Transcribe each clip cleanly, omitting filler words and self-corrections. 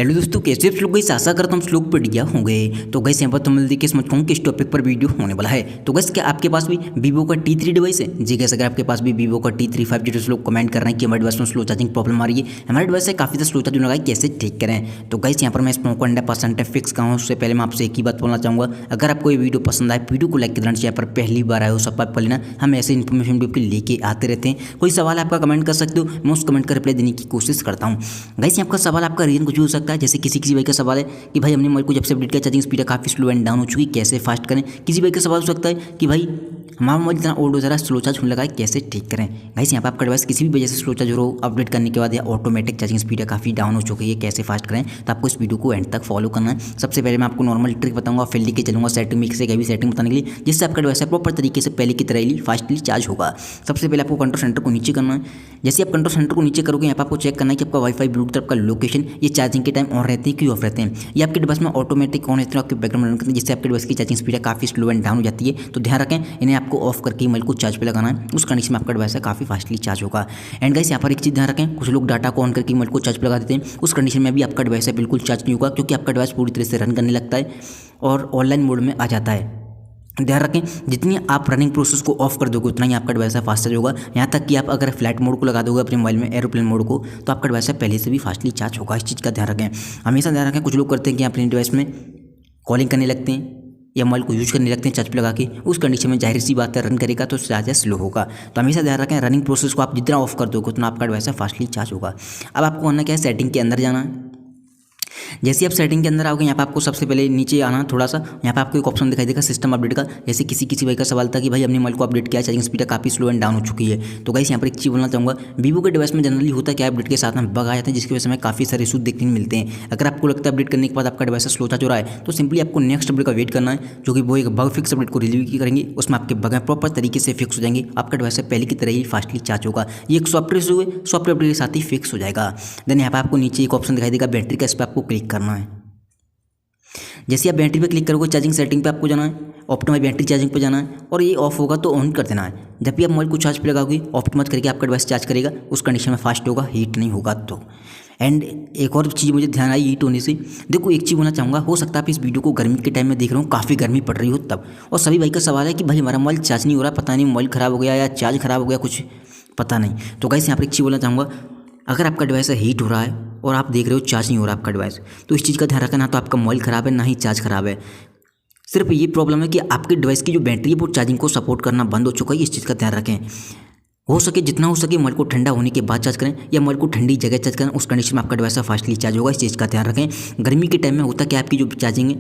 Hello दोस्तों, कैसे आप लोग? गइस आशा करता हूँ आप लोग बढ़िया होंगे। तो गइस यहाँ पर तो मिलती है समझता हूँ किस टॉपिक पर वीडियो होने वाला है। तो गइस क्या आपके पास भी वीवो का T3 डिवाइस है? जी गइस, अगर आपके पास भी वीवो का T3 लोग कमेंट कर रहे हैं कि हमारे डिवाइस में स्लो चार्जिंग प्रॉब्लम आ रही है, हमारे डिवाइस से काफ़ी ज़्यादा स्लो चार्जिंग लगा है, कैसे ठीक करें। तो गइस यहाँ पर मैं इसमें 100% फिक्स का हूँ। उससे पहले मैं आपसे एक ही बात बोलना चाहूँगा, अगर आपको ये वीडियो पसंद आए वीडियो को लाइक करना चाहिए। यहाँ पर पहली बार आए हो सब्सक्राइब कर लेना, हम ऐसे इन्फॉर्मेशन वीडियो के लेके आते रहते हैं। कोई सवाल आपका कमेंट कर सकते हो, मैं उस कमेंट का रिप्लाई देने की कोशिश करता हूँ। गइस आपका सवाल आपका रीजन कुछ भी हो सकता है, जैसे किसी भाई का सवाल है कि भाई हमने मोबाइल को जब से अपडेट किया चार्जिंग स्पीड काफ़ी स्लो एंड डाउन हो चुकी, कैसे फास्ट करें। किसी भाई का सवाल हो सकता है कि भाई हमारा मोबाइल जितना ओल्ड हो जा रहा है, स्लो चार्ज होने लगा है, कैसे ठीक करें। गाइस यहाँ पर आपका डिवाइस किसी भी वजह से स्लो चार्ज हो रहा हो, अपडेट करने के बाद या ऑटोमेटिक चार्जिंग स्पीड काफ़ी डाउन हो चुकी है, कैसे फास्ट करें, तो आपको इस वीडियो को एंड तक फॉलो करना है। सबसे पहले मैं आपको नॉर्मल ट्रिक बताऊंगा, फिर लेके चलूँगा सेटिंग में से हैवी सेटिंग बताने के लिए, जिससे आपका डिवाइस प्रॉपर तरीके से पहले की तरह फास्टली चार्ज होगा। सबसे पहले आपको कंट्रोल सेंटर को नीचे करना है। जैसे आप कंट्रोल सेंटर को नीचे करोगे, यहाँ पर आपको चेक करना है कि आपका वाईफाई ब्लूटूथ आपका लोकेशन ये चार्जिंग के टाइम ऑन रहते हैं कि ऑफ रहते हैं। ये आपके डिवाइस में ऑटोमेटिक ऑन रहते हैं, आपके बैकग्राउंड रन करते हैं, जिससे आपके डिवाइस की चार्जिंग स्पीड काफ़ी स्लो एंड डाउन हो जाती है। तो ध्यान रखें, इन्हें आपको ऑफ करके मोबाइल को चार्ज पे लगाना है, उस कंडीशन में आपका डिवाइस काफ़ी फास्टली चार्ज होगा। एंड गाइस यहाँ पर एक चीज़ ध्यान रखें, कुछ लोग डाटा को ऑन करके मोबाइल को चार्ज पे लगा देते हैं, उस कंडीशन में भी आपका डिवाइस बिल्कुल चार्ज नहीं होगा, क्योंकि आपका डिवाइस पूरी तरह से रन करने लगता है और ऑनलाइन मोड में आ जाता है। ध्यान रखें, जितनी आप रनिंग प्रोसेस को ऑफ कर दोगे उतना ही आपका डिवाइस फास्ट चार्ज होगा। यहाँ तक कि आप अगर फ्लाइट मोड को लगा दोगे अपने मोबाइल में, एरोप्लेन मोड को, तो आपका डिवाइस पहले से भी फास्टली चार्ज होगा। इस चीज़ का ध्यान रखें, हमेशा ध्यान रखें। कुछ लोग करते हैं कि अपने डिवाइस में कॉलिंग करने लगते हैं या मोबाइल को यूज करने लगते हैं चार्ज पे लगा के, उस कंडीशन में जाहिर सी बात है रन करेगा तो चार्ज स्लो होगा। तो हमेशा ध्यान रखें, रनिंग प्रोसेस को आप जितना ऑफ कर दोगे उतना आपका डिवाइस फास्टली चार्ज होगा। अब आपको करना क्या है, सेटिंग के अंदर जाना है। जैसे आप सेटिंग के अंदर आओगे, यहाँ पर आपको सबसे पहले नीचे आना थोड़ा सा, यहाँ पे आपको एक ऑप्शन दिखाई देगा सिस्टम अपडेट का। जैसे किसी भाई का सवाल था कि भाई हमने मोबाइल को अपडेट किया, चार्जिंग स्पीड काफ़ी स्लो एंड डाउन हो चुकी है। तो गाइस यहाँ पर एक चीज़ बोलना चाहूँगा, वीवो के डिवाइस में जनरली होता है क्या, अपडेट के साथ में बग आ जाते हैं, जिसकी वजह से हमें काफ़ी सारे इशू देखने को मिलते हैं। अगर आपको लगता है अपडेट करने के बाद आपका डिवाइस स्लो चार्ज हो रहा है, तो सिंपली आपको नेक्स्ट अपडेट का वेट करना है, जो कि वो एक बग फिक्स अपडेट को रिलीव करेंगे, उसमें आपके बग प्रॉपर तरीके से फिक्स हो जाएंगे, आपका डिवाइस पहले की तरह ही फास्टली चार्ज होगा। ये एक सॉफ्टवेयर इशू है, सॉफ्टवेयर अपडेट के साथ ही फिक्स हो जाएगा। देन यहाँ पर आपको नीचे एक ऑप्शन दिखाई देगा बैटरी का, इस पर आपको क्लिक करना है। जैसे आप बैटरी पे क्लिक करोगे, चार्जिंग सेटिंग पे आपको जाना है, ऑप्टिमाइज बैटरी चार्जिंग पे जाना है, और ये ऑफ होगा तो ऑन कर देना है। जब भी आप मोबाइल को चार्ज पे लगाओगे, ऑप्टिमाइज करके आपका डिवाइस चार्ज करेगा, उस कंडीशन में फास्ट होगा, हीट नहीं होगा। तो एंड एक और चीज़ मुझे ध्यान आई हीट होने से, देखो एक चीज़ बोलना चाहूँगा, हो सकता है आप इस वीडियो को गर्मी के टाइम में देख रहे हो, काफ़ी गर्मी पड़ रही हो तब, और सभी भाई का सवाल है कि भाई हमारा मोबाइल चार्ज नहीं हो रहा, पता नहीं मोबाइल ख़राब हो गया या चार्ज ख़राब हो गया, कुछ पता नहीं। तो गाइस यहाँ पर एक चीज़ बोलना चाहूँगा, अगर आपका डिवाइस हीट हो रहा है और आप देख रहे हो चार्ज नहीं हो रहा आपका डिवाइस, तो इस चीज़ का ध्यान रखना, ना तो आपका मोबाइल ख़राब है ना ही चार्ज ख़राब है, सिर्फ ये प्रॉब्लम है कि आपके डिवाइस की जो बैटरी है वो चार्जिंग को सपोर्ट करना बंद हो चुका है। इस चीज़ का ध्यान रखें, हो सके जितना हो सके मोबाइल को ठंडा होने के बाद चार्ज करें, या मोबाइल को ठंडी जगह चार्ज करें, उस कंडीशन में आपका डिवाइस फास्टली चार्ज होगा। इस चीज़ का ध्यान रखें। गर्मी के टाइम में होता कि आपकी जो चार्जिंग है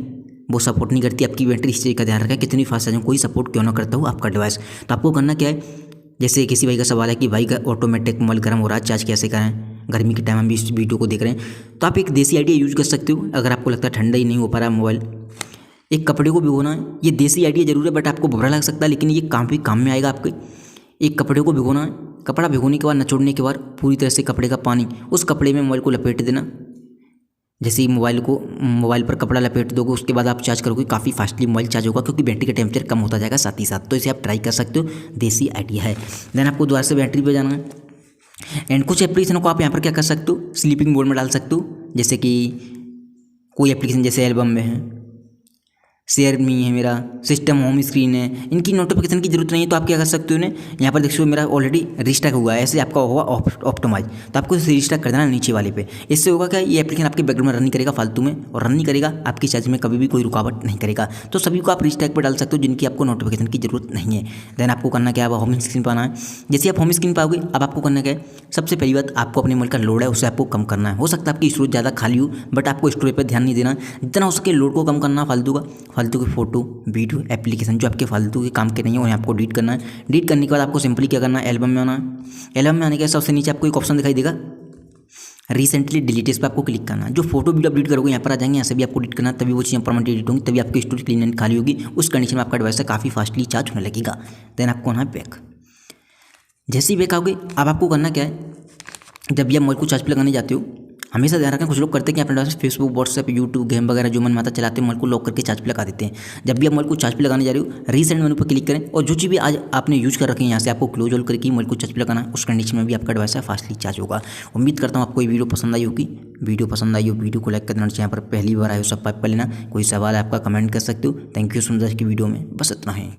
वो सपोर्ट नहीं करती आपकी बैटरी, इस चीज़ का ध्यान रखें। कितनी फास्ट चार्जिंग कोई सपोर्ट क्यों ना करता हो आपका डिवाइस, तो आपको करना क्या है, जैसे किसी भाई का सवाल है कि भाई का ऑटोमेटिक मोबाइल गर्म हो रहा है, चार्ज कैसे करें गर्मी के टाइम हम भी इस वीडियो को देख रहे हैं, तो आप एक देसी आइडिया यूज कर सकते हो। अगर आपको लगता है ठंडा ही नहीं हो पा रहा है मोबाइल, एक कपड़े को भिगोना है। ये देसी आइडिया जरूर है, बट आपको बुरा लग सकता है, लेकिन ये काम में आएगा आपके। एक कपड़े को भिगोना है, कपड़ा भिगोने के बाद निचोड़ने के बाद पूरी तरह से कपड़े का पानी उस कपड़े में मोबाइल को लपेट देना। जैसे ही मोबाइल पर कपड़ा लपेट दोगे, उसके बाद आप चार्ज करोगे, काफ़ी फास्टली मोबाइल चार्ज होगा, क्योंकि बैटरी का टेम्परेचर कम होता जाएगा साथ ही साथ। तो इसे आप ट्राई कर सकते हो, देसी आइडिया है। देन आपको दोबारा से बैटरी पे जाना है, एंड कुछ एप्लीकेशनों को आप यहाँ पर क्या कर सकते हो, स्लीपिंग मोड में डाल सकते हो। जैसे कि कोई एप्लीकेशन जैसे एल्बम में है, शेयर मी है, मेरा सिस्टम होम स्क्रीन है, इनकी नोटिफिकेशन की जरूरत नहीं है, तो आप क्या कर सकते हो, यहाँ पर देखो मेरा ऑलरेडी रिस्टार्ट हुआ है, ऐसे आपका होगा ऑप्टिमाइज, तो आपको इसे रिस्टार्ट कर देना नीचे वाले पे। इससे होगा क्या, ये एप्लीकेशन आपके बैकग्राउंड में रन नहीं करेगा फालतू में, और रन नहीं करेगा आपकी चार्जिंग में कभी भी कोई रुकावट नहीं करेगा। तो सभी को आप रिस्टार्ट पर डाल सकते हो जिनकी आपको नोटिफिकेशन की जरूरत नहीं है। देन आपको करना क्या है, होम स्क्रीन पर आना है। जैसे आप होम स्क्रीन पर आओगे, अब आपको करना क्या है, सबसे पहली बात आपको अपने मोबाइल का लोड है उसे आपको कम करना है। हो सकता है आपकी स्टोरेज ज़्यादा खाली हो, बट आपको स्टोरेज पर ध्यान नहीं देना, जितना हो सके लोड को कम करना, फालतू की फोटो वीडियो एप्लीकेशन जो आपके फालतू के काम के नहीं है उन्हें आपको डिलीट करना है। डिलीट करने के बाद आपको सिंपली क्या करना है, एल्बम में आना है। एल्बम में आने के सबसे नीचे आपको एक ऑप्शन दिखाई देगा रिसेंटली डिलीट, इस पर आपको क्लिक करना है। जो फोटो वीडियो अपडेट करोगे यहाँ पर आ जाएंगे, यहाँ से भी आपको डिलीट करना है, तभी वो चीज़ें परमानेंट डिलीट होंगी, तभी आपकी स्टोरेज क्लीन एंड खाली होगी। उस कंडीशन में आपका डिवाइस काफ़ी फास्टली चार्ज होने लगेगा। देन आपको होना है बैक। जैसे ही बैक आओगे, अब आपको करना क्या है, जब भी आप मोबाइल को चार्ज पे लगाने जाते हो, हमेशा ध्यान रखें, कुछ लोग करते हैं कि अपने डिवाइस में फेसबुक, व्हाट्सएप, यूट्यूब, गेम वगैरह जो मन माता चलाते हैं, मोबाइल को लॉक करके चार्ज पे लगा देते हैं। जब भी आप मोबाइल को चार्ज पे लगाने जा रहे हो, रीसेंट मेनू पर क्लिक करें और जो चीज़ भी आज आपने यूज कर रखी है यहाँ से आपको क्लोज ऑल करके मोबाइल को चार्ज पे लगाना, उस कंडीशन में भी आपका डिवाइस है फास्टली चार्ज होगा। उम्मीद करता हूँ आपको ये वीडियो पसंद आई होगी। वीडियो पसंद आई हो, वीडियो को लाइक कर देना, यहाँ पर पहली बार आए हो सब्सक्राइब कर लेना। कोई सवाल है आपका कमेंट कर सकते हो। थैंक यू सो मच की वीडियो में बस इतना है।